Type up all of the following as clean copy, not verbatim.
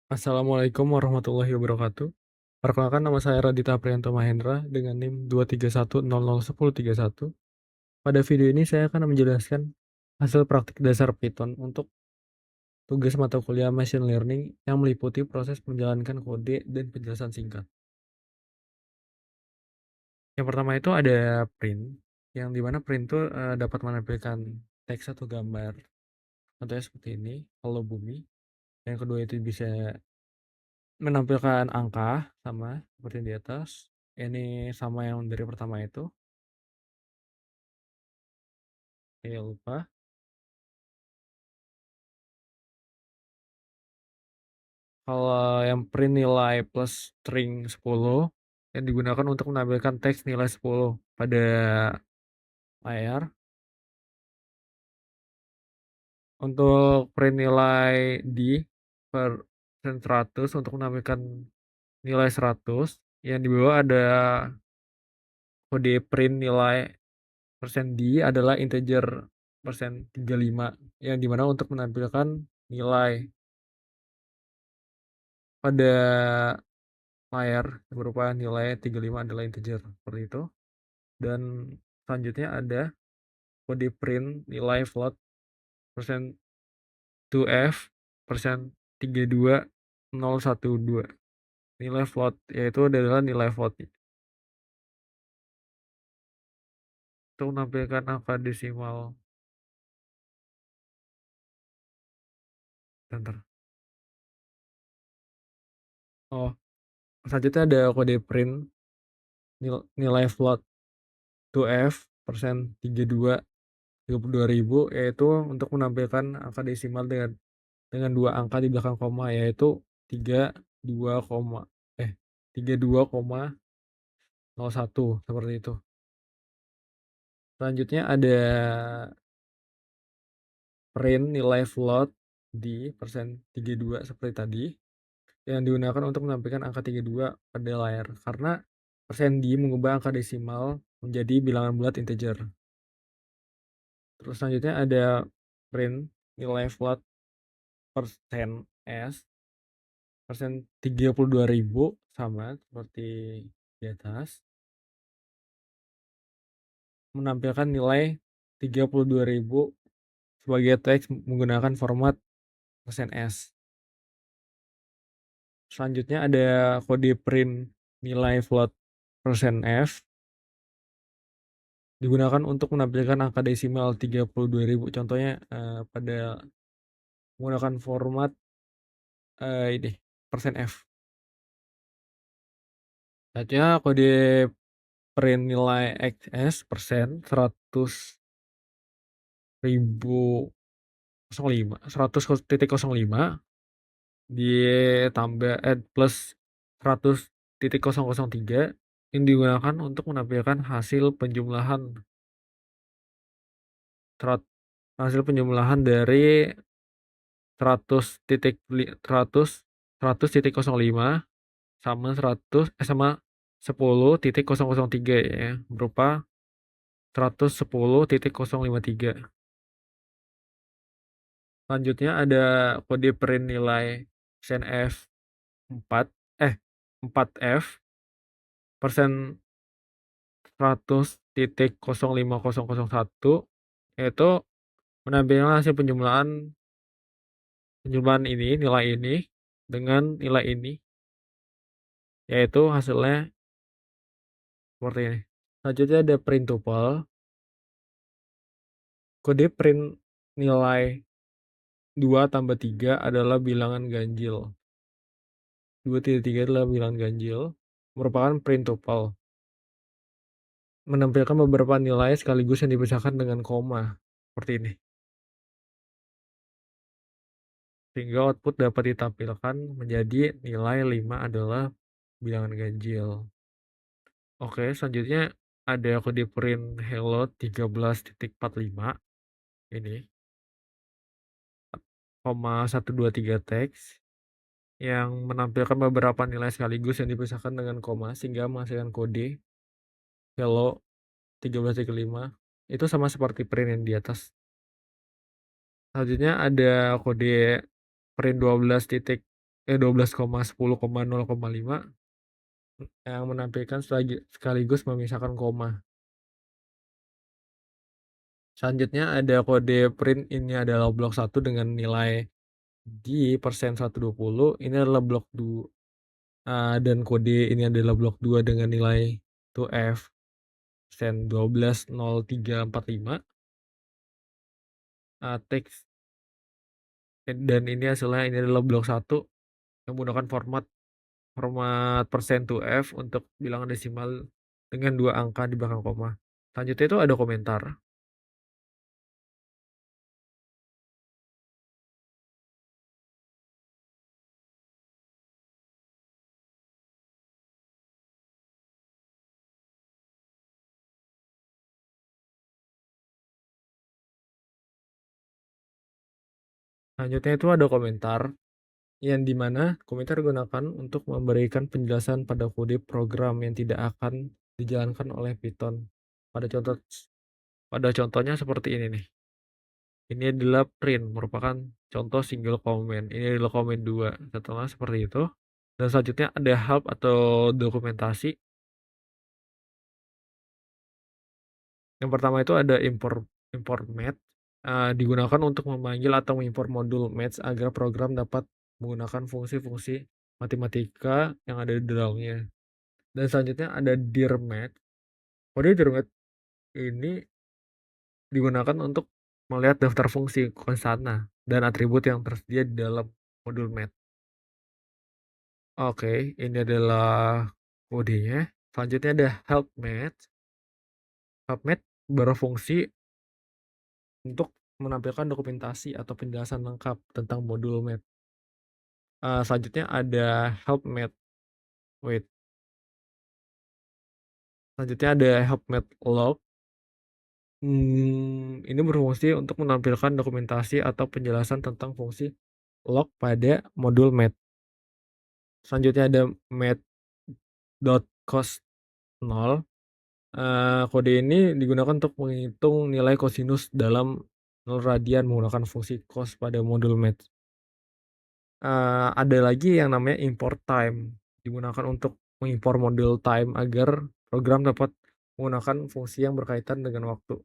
Assalamualaikum warahmatullahi wabarakatuh. Perkenalkan nama saya Radita Priyanto Mahendra dengan NIM 231001031. Pada video ini saya akan menjelaskan hasil praktik dasar Python untuk tugas mata kuliah Machine Learning yang meliputi proses menjalankan kode dan penjelasan singkat. Yang pertama itu ada print, yang dimana print itu dapat menampilkan teks atau gambar. Contohnya seperti ini, halo bumi. Yang kedua itu bisa menampilkan angka sama seperti yang di atas. Ini sama yang dari pertama itu. Oke, lupa. Kalau yang print nilai plus string 10 yang digunakan untuk menampilkan teks nilai 10 pada layar. Untuk print nilai di per 100 untuk menampilkan nilai 100. Yang di bawah ada kode print nilai persen %d adalah integer persen 35, yang dimana untuk menampilkan nilai pada layar berupa nilai 35 adalah integer seperti itu. Dan selanjutnya ada kode print nilai float persen 2f persen 32012. Nilai float yaitu adalah nilai float untuk menampilkan angka desimal. Bentar. Oh, selanjutnya ada kode print nilai float 2f persen 32.000, yaitu untuk menampilkan angka desimal dengan dua angka di belakang koma, yaitu 32, 32,01 seperti itu. Selanjutnya ada print nilai float di persen 32 seperti tadi, yang digunakan untuk menampilkan angka 32 pada layar, karena persen d mengubah angka desimal menjadi bilangan bulat integer. Terus selanjutnya ada print nilai float persen s persen 32.000 sama seperti di atas, menampilkan nilai 32.000 sebagai teks menggunakan format persen %s. Selanjutnya ada kode print nilai float persen %f digunakan untuk menampilkan angka desimal 32.000. Contohnya pada menggunakan format ini persen %f. Selanjutnya kode print nilai xs persen 100.005 ditambah plus 100.003 yang digunakan untuk menampilkan hasil penjumlahan dari 100.005 sama 10.003 ya, berupa 110.053. Selanjutnya ada kode print nilai %f 4f persen 100.05001, yaitu menampilkan hasil penjumlahan nilai ini dengan nilai ini, yaitu hasilnya seperti ini. Selanjutnya ada print tuple. Kode print nilai 2 tambah 3 adalah bilangan ganjil. 2,3 adalah bilangan ganjil, merupakan print tuple. Menampilkan beberapa nilai sekaligus yang dipisahkan dengan koma, seperti ini. Sehingga output dapat ditampilkan menjadi nilai 5 adalah bilangan ganjil. Oke, selanjutnya ada kode print hello 13.45 ini, 123 teks yang menampilkan beberapa nilai sekaligus yang dipisahkan dengan koma sehingga menghasilkan kode hello 13.5. Itu sama seperti print yang di atas. Selanjutnya ada kode print 12 12,10,0,5 yang menampilkan sekaligus memisahkan koma. Selanjutnya ada kode print, ini adalah blok 1 dengan nilai di persen 120, ini adalah blok 2, dan kode ini adalah blok 2 dengan nilai 2F persen 12,0345, teks, dan ini hasilnya, ini adalah blok 1 yang menggunakan format persen 2F untuk bilangan desimal dengan 2 angka di belakang koma. Selanjutnya itu ada komentar. Selanjutnya itu ada komentar, yang dimana komentar digunakan untuk memberikan penjelasan pada kode program yang tidak akan dijalankan oleh Python. Pada contohnya seperti ini nih. Ini adalah print, merupakan contoh single comment. Ini adalah comment 2. Setelah seperti itu. Dan selanjutnya ada help atau dokumentasi. Yang pertama itu ada import math, digunakan untuk memanggil atau mengimpor modul math agar program dapat menggunakan fungsi-fungsi matematika yang ada di dalamnya. Dan selanjutnya ada dir math. Kode dir math ini digunakan untuk melihat daftar fungsi, konstan, dan atribut yang tersedia di dalam modul math. Oke, ini adalah kodenya. Selanjutnya ada help math. Help math berfungsi untuk menampilkan dokumentasi atau penjelasan lengkap tentang modul math. Selanjutnya ada help math. Wait. Selanjutnya ada help math log. Ini berfungsi untuk menampilkan dokumentasi atau penjelasan tentang fungsi log pada modul math. Selanjutnya ada math.cost 0. Kode ini digunakan untuk menghitung nilai kosinus dalam 0 radian menggunakan fungsi cos pada modul math. Ada lagi yang namanya import time, digunakan untuk mengimpor modul time agar program dapat menggunakan fungsi yang berkaitan dengan waktu.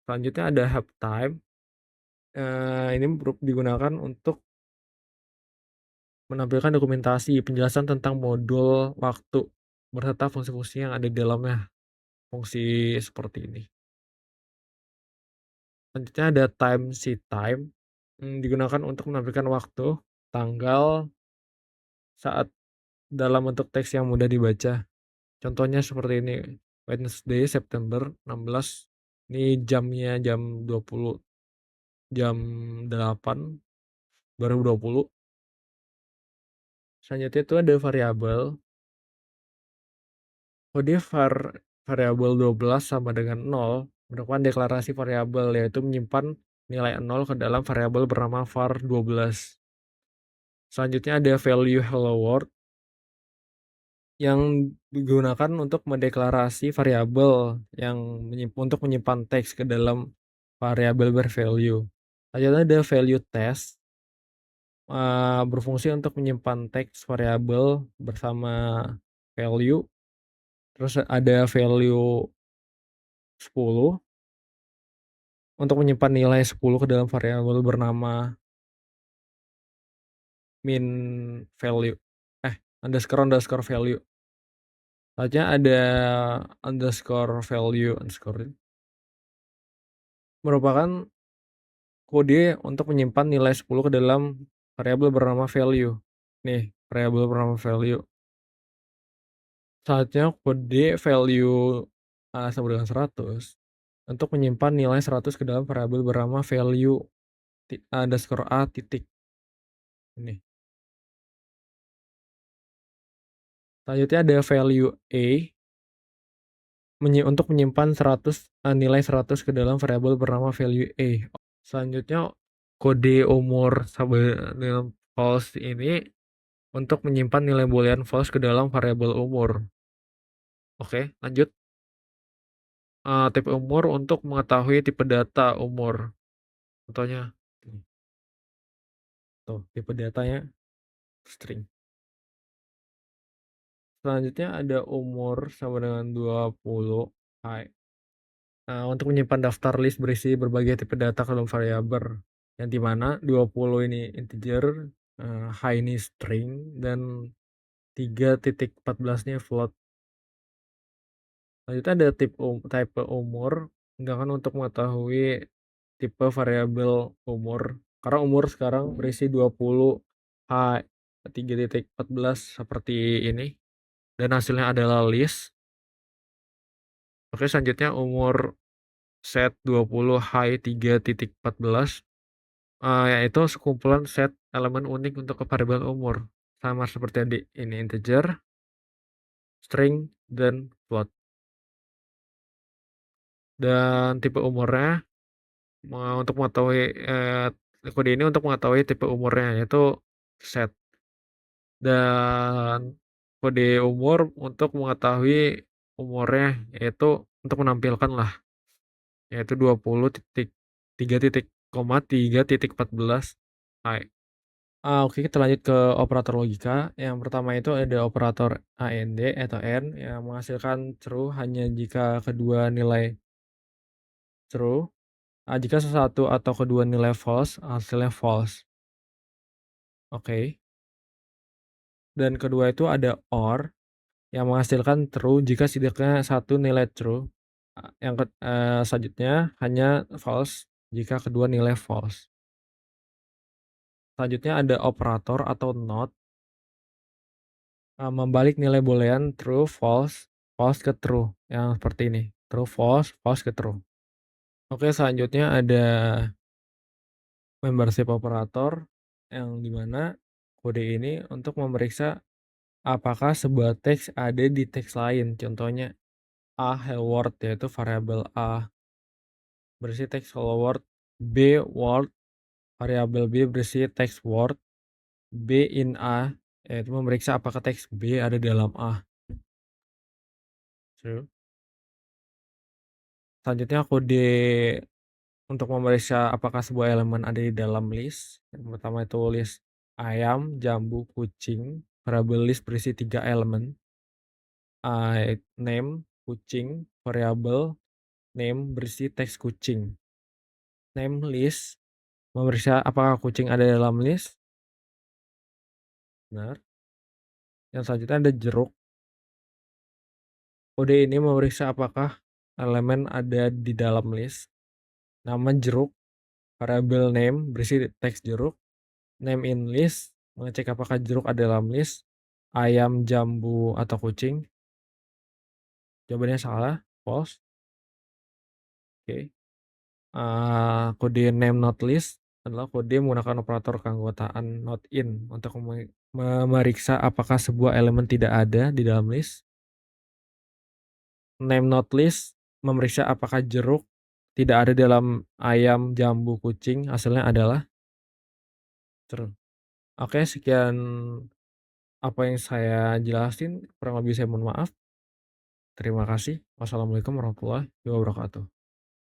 Selanjutnya ada help time. Ini digunakan untuk menampilkan dokumentasi penjelasan tentang modul waktu berserta fungsi-fungsi yang ada di dalamnya, fungsi seperti ini. Selanjutnya ada time sheet time, digunakan untuk menampilkan waktu, tanggal, saat dalam bentuk teks yang mudah dibaca. Contohnya seperti ini, Wednesday September 16, ini jamnya jam 20, jam 8 baru 20. Selanjutnya itu ada variabel. Kode variabel 12 sama dengan 0 merupakan deklarasi variabel, yaitu menyimpan nilai 0 ke dalam variabel bernama var12. Selanjutnya ada value hello world yang digunakan untuk mendeklarasi variabel yang untuk menyimpan teks ke dalam variabel bervalue. Selanjutnya ada value test, berfungsi untuk menyimpan teks variabel bersama value. Terus ada value 10 untuk menyimpan nilai 10 ke dalam variabel bernama min value, underscore value. Selanjutnya ada underscore value underscore, merupakan kode untuk menyimpan nilai 10 ke dalam variabel bernama value. Nih, variabel bernama value. Selanjutnya kode value sama dengan 100 untuk menyimpan nilai 100 ke dalam variabel bernama value underscore a titik. Ini. Selanjutnya ada value a untuk menyimpan 100, nilai 100 ke dalam variabel bernama value a. Selanjutnya kode umur sama dengan false ini untuk menyimpan nilai boolean false ke dalam variabel umur. Oke, lanjut. Tipe umur untuk mengetahui tipe data umur. Contohnya tuh tipe datanya string. Selanjutnya ada umur sama dengan 20 high. Nah, untuk menyimpan daftar list berisi berbagai tipe data ke dalam variabel, yang di mana 20 ini integer, high ini string, dan 3.14-nya float. Selanjutnya ada type umur, gunakan untuk mengetahui tipe variabel umur. Karena umur sekarang berisi 20 H 3.14 seperti ini, dan hasilnya adalah list. Oke, selanjutnya umur set 20 high 3.14, yaitu sekumpulan set elemen unik untuk variabel umur. Sama seperti tadi, ini integer, string, dan float. Dan tipe umurnya, untuk mengetahui kode ini untuk mengetahui tipe umurnya, yaitu set. Dan kode umur untuk mengetahui umurnya, yaitu untuk menampilkan lah, yaitu 20.3.14 high. Oke, kita lanjut ke operator logika. Yang pertama itu ada operator AND atau AND yang menghasilkan true hanya jika kedua nilai true. Jika sesatu atau kedua nilai false, hasilnya false. Oke. Dan kedua itu ada OR yang menghasilkan true jika setidaknya satu nilai true. Yang selanjutnya hanya false jika kedua nilai false. Selanjutnya ada operator atau not, membalik nilai boolean true, false, false ke true, yang seperti ini, true, false, false ke true. Oke, selanjutnya ada membership operator, yang dimana kode ini untuk memeriksa apakah sebuah teks ada di teks lain. Contohnya A hello world, yaitu variabel A berisi teks hello world, B word, variabel B berisi teks word, B in A, yaitu memeriksa apakah teks B ada dalam A. True. Selanjutnya kode untuk memeriksa apakah sebuah elemen ada di dalam list. Yang pertama itu list ayam, jambu, kucing. Variabel list berisi 3 elemen. Name, kucing, variabel name berisi teks kucing. Name list memeriksa apakah kucing ada dalam list. Benar. Yang selanjutnya ada jeruk. Kode ini memeriksa apakah elemen ada di dalam list. Nama jeruk, variabel name berisi teks jeruk. Name in list mengecek apakah jeruk ada dalam list. Ayam, jambu, atau kucing. Jawabannya salah, false. Oke. Kode name not list adalah kode menggunakan operator keanggotaan not in untuk memeriksa apakah sebuah elemen tidak ada di dalam list. Name not list memeriksa apakah jeruk tidak ada dalam ayam, jambu, kucing. Hasilnya adalah true. Oke, sekian apa yang saya jelasin. Kurang lebih saya mohon maaf. Terima kasih. Wassalamualaikum warahmatullahi wabarakatuh.